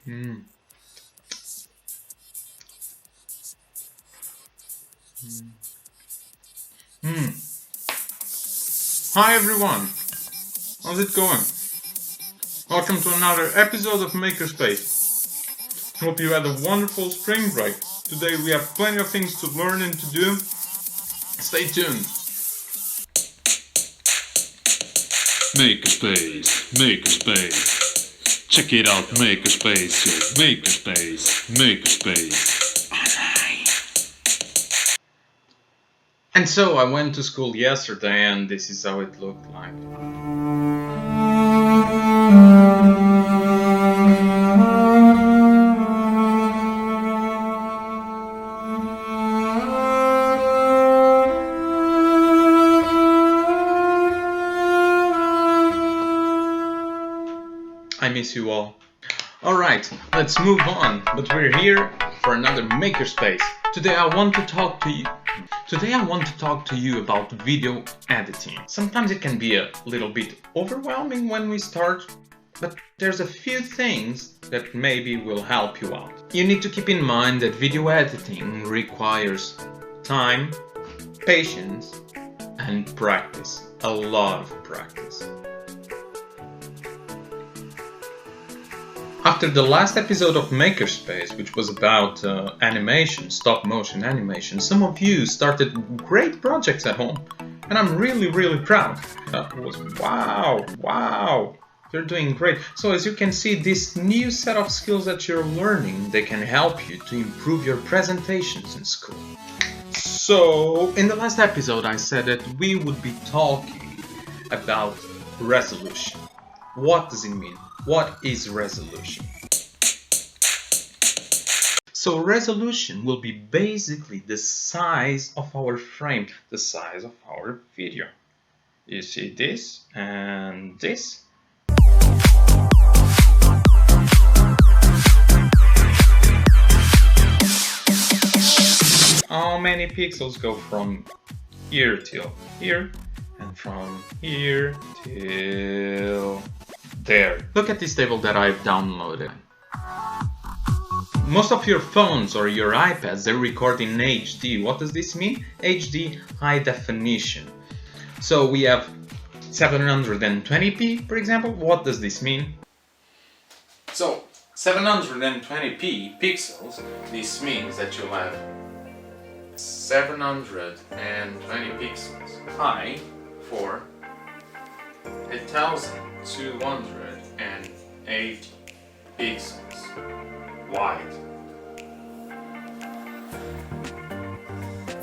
Mm. Mm. Hi everyone, how's it going? Welcome to another episode of Makerspace. Hope you had a wonderful spring break. Today we have plenty of things to learn and to do. Stay tuned. Makerspace, Makerspace. Check it out, Makerspace, yes, Makerspace, Makerspace. And so I went to school yesterday and this is how it looked like. I miss you all. Alright, let's move on, but we're here for another Makerspace. Today I want to talk to you about video editing. Sometimes it can be a little bit overwhelming when we start, but there's a few things that maybe will help you out. You need to keep in mind that video editing requires time, patience, and practice. A lot of practice. After the last episode of Makerspace, which was about animation, stop motion animation, some of you started great projects at home, and I'm really proud. That was wow, you're doing great. So as you can see, this new set of skills that you're learning, they can help you to improve your presentations in school. So in the last episode I said that we would be talking about resolution. What does it mean? What is resolution? So resolution will be basically the size of our frame, the size of our video. You see this and this? How many pixels go from here till here and from here till there? Look at this table that I've downloaded. Most of your phones or your iPads, they record in HD. What does this mean? HD, high definition. So we have 720p, for example. What does this mean? So 720p pixels, this means that you'll have 720 pixels high for 1280 pixels wide.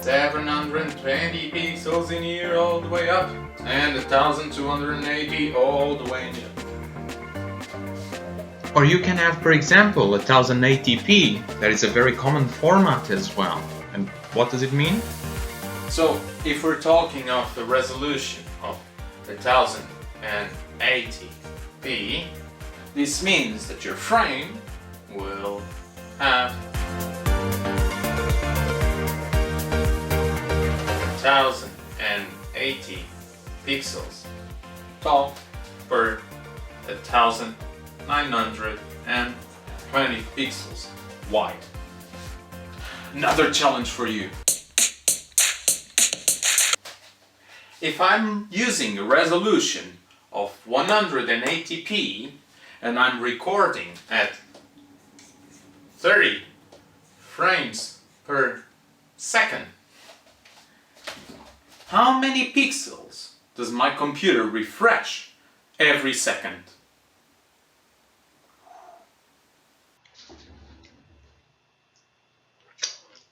720 pixels in here all the way up and 1280 all the way down. Or you can have, for example, 1080p. That is a very common format as well. And what does it mean? So if we're talking of the resolution of 1080p, this means that your frame will have 1080 pixels tall per 1920 pixels wide. Another challenge for you. If I'm using a resolution of 180p and I'm recording at 30 frames per second, how many pixels does my computer refresh every second?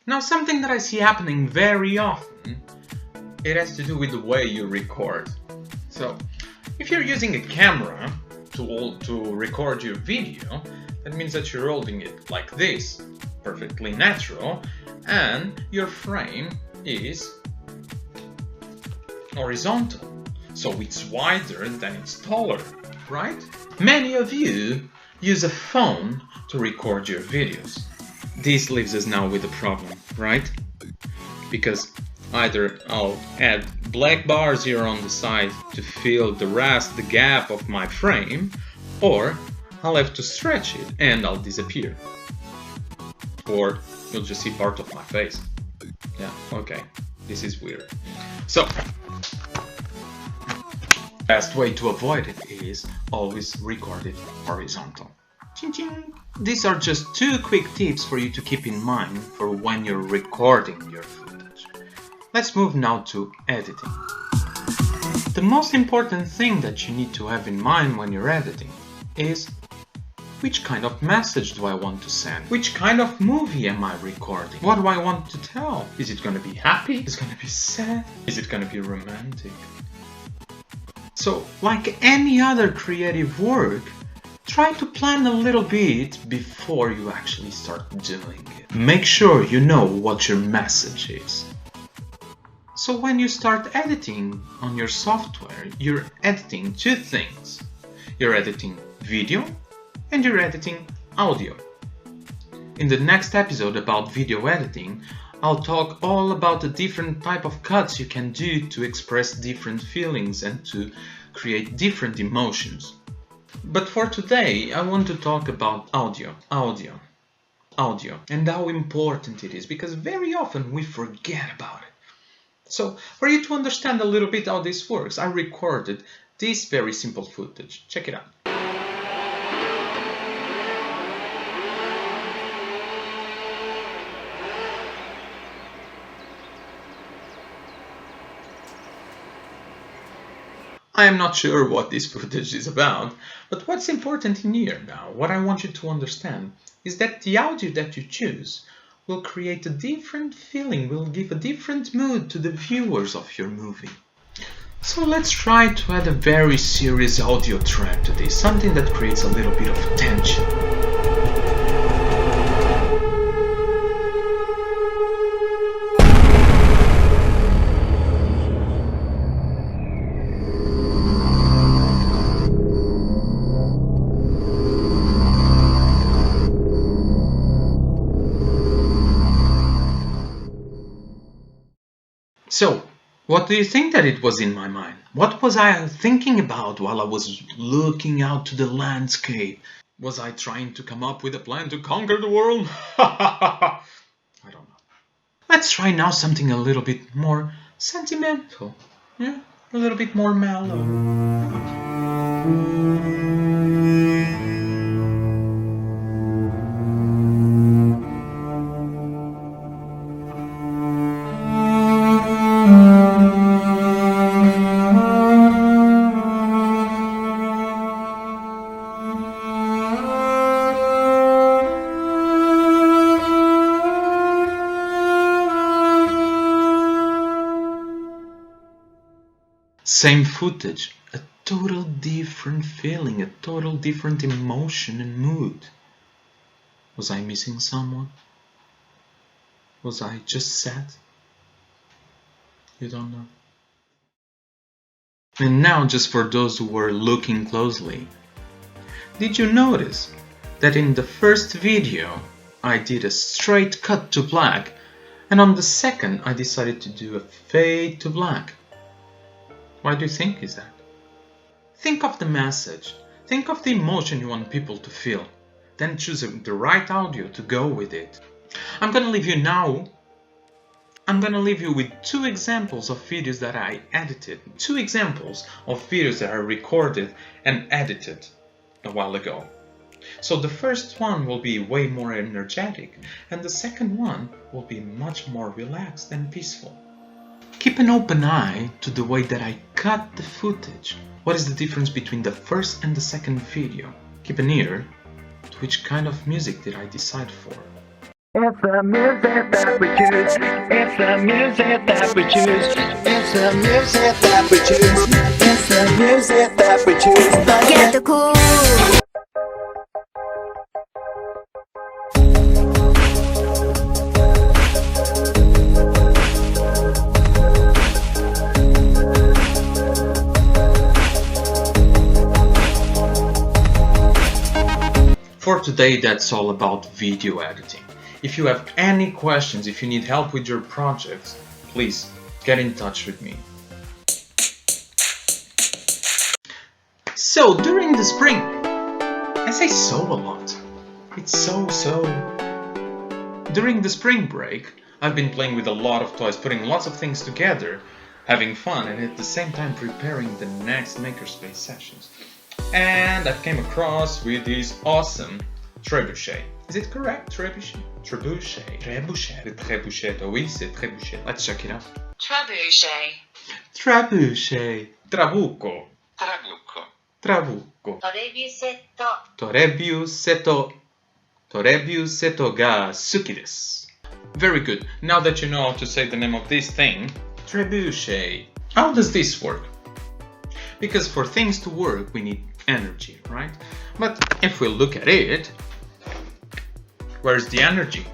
Now, something that I see happening very often, it has to do with the way you record. So, if you're using a camera to record your video, that means that you're holding it like this, perfectly natural, and your frame is horizontal, so it's wider than it's taller, right? Many of you use a phone to record your videos. This leaves us now with a problem, right? Because either I'll add black bars here on the side to fill the gap of my frame, or I'll have to stretch it and I'll disappear. Or you'll just see part of my face. Yeah, okay, this is weird. So, best way to avoid it is always record it horizontal. Ching ching. These are just 2 quick tips for you to keep in mind for when you're recording your footage. Let's move now to editing. The most important thing that you need to have in mind when you're editing is which kind of message do I want to send? Which kind of movie am I recording? What do I want to tell? Is it going to be happy? Is it going to be sad? Is it going to be romantic? So, like any other creative work, try to plan a little bit before you actually start doing it. Make sure you know what your message is. So when you start editing on your software, you're editing 2 things. You're editing video and you're editing audio. In the next episode about video editing, I'll talk all about the different type of cuts you can do to express different feelings and to create different emotions. But for today, I want to talk about audio, and how important it is, because very often we forget about it. So, for you to understand a little bit how this works, I recorded this very simple footage. Check it out. I am not sure what this footage is about, but what's important in here now, what I want you to understand, is that the audio that you choose will create a different feeling, will give a different mood to the viewers of your movie. So let's try to add a very serious audio track to this, something that creates a little bit of tension. So, what do you think that it was in my mind? What was I thinking about while I was looking out to the landscape? Was I trying to come up with a plan to conquer the world? I don't know. Let's try now something a little bit more sentimental. Yeah, a little bit more mellow. Same footage, a total different feeling, a total different emotion and mood. Was I missing someone? Was I just sad? You don't know. And now, just for those who were looking closely, did you notice that in the first video I did a straight cut to black, and on the second I decided to do a fade to black? Why do you think is that? Think of the message, think of the emotion you want people to feel, then choose the right audio to go with it. I'm gonna leave you with 2 examples of videos that I edited, 2 examples of videos that I recorded and edited a while ago. So the first one will be way more energetic, and the second one will be much more relaxed and peaceful. Keep an open eye to the way that I cut the footage. What is the difference between the first and the second video? Keep an ear to which kind of music did I decide for. It's the music that we choose. It's the music that we choose. It's the music that we choose. It's the music that we choose. Forget the cool. For today, that's all about video editing. If you have any questions, if you need help with your projects, please get in touch with me. So, during the spring, I say so a lot. It's so. During the spring break, I've been playing with a lot of toys, putting lots of things together, having fun, and at the same time preparing the next Makerspace sessions. And I came across with this awesome Trebuchet. Is it correct? Trebuchet? Trebuchet. Trebuchet. The Trebuchet. Oui, c'est Trebuchet. Let's check it out. Trebuchet. Trebuchet. Trabuco. Trabuco. Trabuco. Torebiusetto. Torebiusetto ga suki desu. Very good. Now that you know how to say the name of this thing, Trebuchet. How does this work? Because for things to work, we need energy, right? But if we look at it, where's the energy?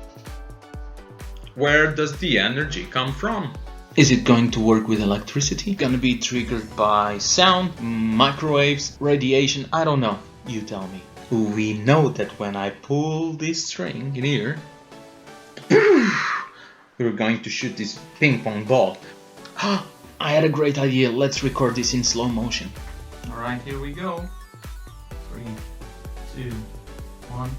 Where does the energy come from? Is it going to work with electricity? Gonna be triggered by sound, microwaves, radiation? I don't know. You tell me. We know that when I pull this string in here, we're going to shoot this ping pong ball. I had a great idea. Let's record this in slow motion. Alright, here we go. 3, 2, 1.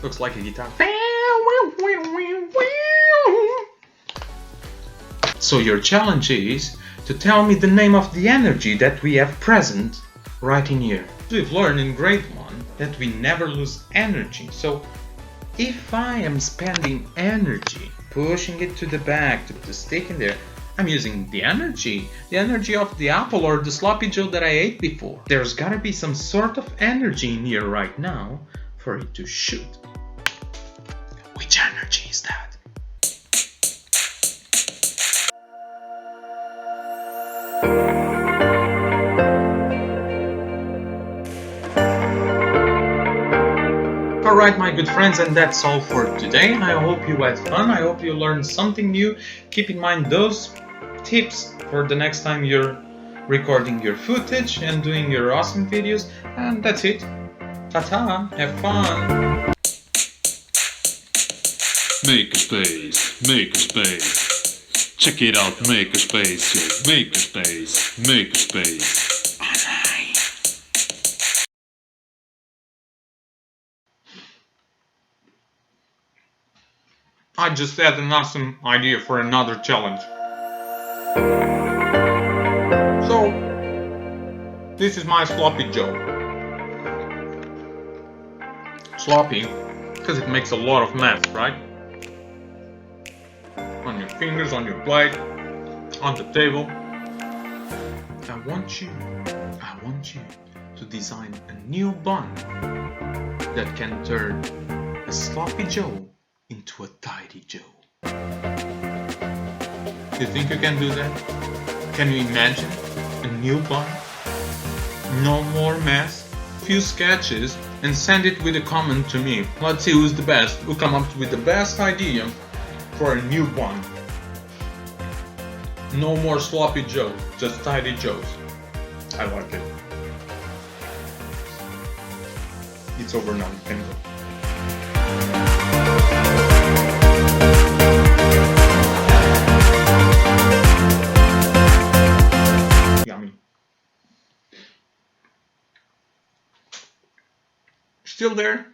Looks like a guitar. So your challenge is to tell me the name of the energy that we have present right in here. We've learned in grade 1 that we never lose energy. So if I am spending energy pushing it to the back, to the stick in there, I'm using the energy of the apple or the sloppy joe that I ate before. There's gotta be some sort of energy in here right now for it to shoot. Which energy is that? Alright my good friends, and that's all for today. I hope you had fun, I hope you learned something new. Keep in mind those tips for the next time you're recording your footage and doing your awesome videos. And that's it. Ta-ta, have fun! Makerspace, Makerspace. Check it out, Makerspace, yes, Makerspace, Makerspace. I just had an awesome idea for another challenge. So, this is my sloppy joe. Sloppy, because it makes a lot of mess, right? On your fingers, on your plate, on the table. I want you to design a new bun that can turn a sloppy joe into a tidy joe. You think you can do that? Can you imagine a new bun? No more mess? Few sketches and send it with a comment to me. Let's see who's the best, who come up with the best idea for a new bun. No more sloppy joes, just tidy joes. I like it. It's over now, you can go. Yummy. Still there?